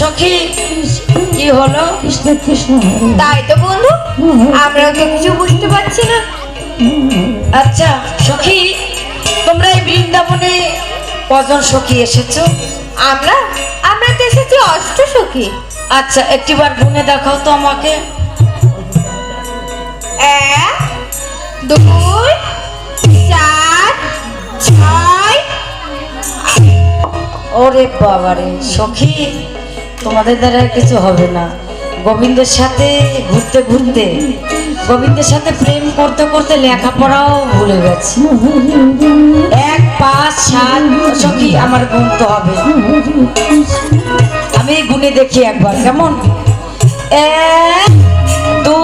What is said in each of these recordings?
সখী কি হলো? কৃষ্ণ কৃষ্ণ। তাই তো বন্ধু, আমরা তো কিছু বুঝতে পারছি না। আচ্ছা সখী, তোমরা এই বৃন্দাবনে কজন সখী এসেছো? আমরা আমরা তো এসেছি অষ্টসখী। আচ্ছা একটিবার গুনে দেখাও তো আমাকে। 1 2 4 6। ওরে বাবারে সখী, তোমাদের দ্বারা কিছু হবে না। গোবিন্দের সাথে ঘুরতে ঘুরতে, গোবিন্দের সাথে প্রেম করতে করতে লেখাপড়াও ভুলে গেছি। 1 5 7 সখী আমার গুনতে হবে। আমি গুনে দেখি একবার, কেমন? 1 2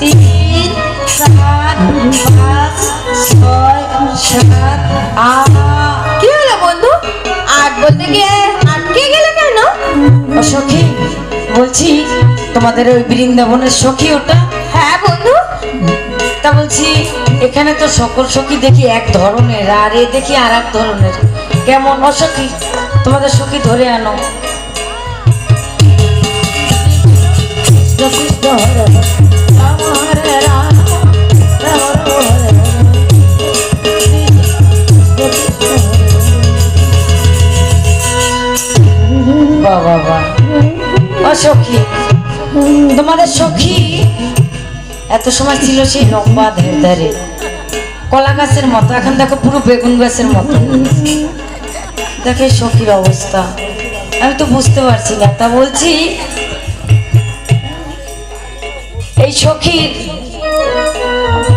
3 4 5 6 7 8। কি হলো বন্ধু, 8 বলতে গিয়ে আটকে গেলে কেন? সখী বলছি, তোমাদের ওই বৃন্দাবনের সখী ওটা? হ্যাঁ বন্ধু। তা বলছি, এখানে তো সকল সখী দেখি এক ধরনের, আর এ দেখি আর এক ধরনের। কেমন অসখী? তোমাদের সখী ধরে আনো। বাবা সখী, তোমাদের সখী এত সময় ছিল সেই লম্বা ধারে কলা গাছের মতো, এখন দেখো পুরো বেগুন গাছের মতো। দেখো সখীর অবস্থা, আমি তো বুঝতে পারছি না। তা বলছি, এই সখীর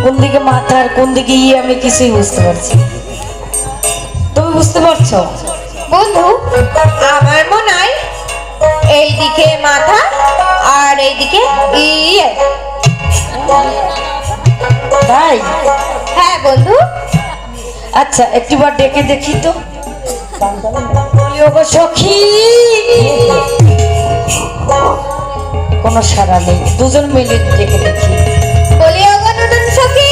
কোন দিকে মাথা আর কোন দিকে আমি কিছুই বুঝতে পারছি। তুমি বুঝতে পারছো? বন্ধু, আমার মনে হয় এইদিকে মাথা আর এইদিকে ইয়ে। তাই? হ্যাঁ বন্ধু। আচ্ছা একটিবার ডেকে দেখি তো। বলি ওগো সখী, কোনো সাড়া নেই। দুজন মিলে ডেকে দেখি। বলি ওগো নতুন সখী।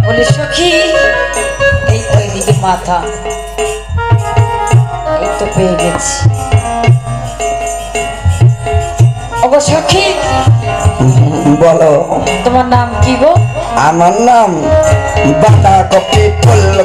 বলি সখী, এই তো এদিকে মাথা, এই তো পেয়ে গেছি। ওগো সখী, বলো। তোমার নাম কি গো? আমার নাম বাঁধাকপি ফুল।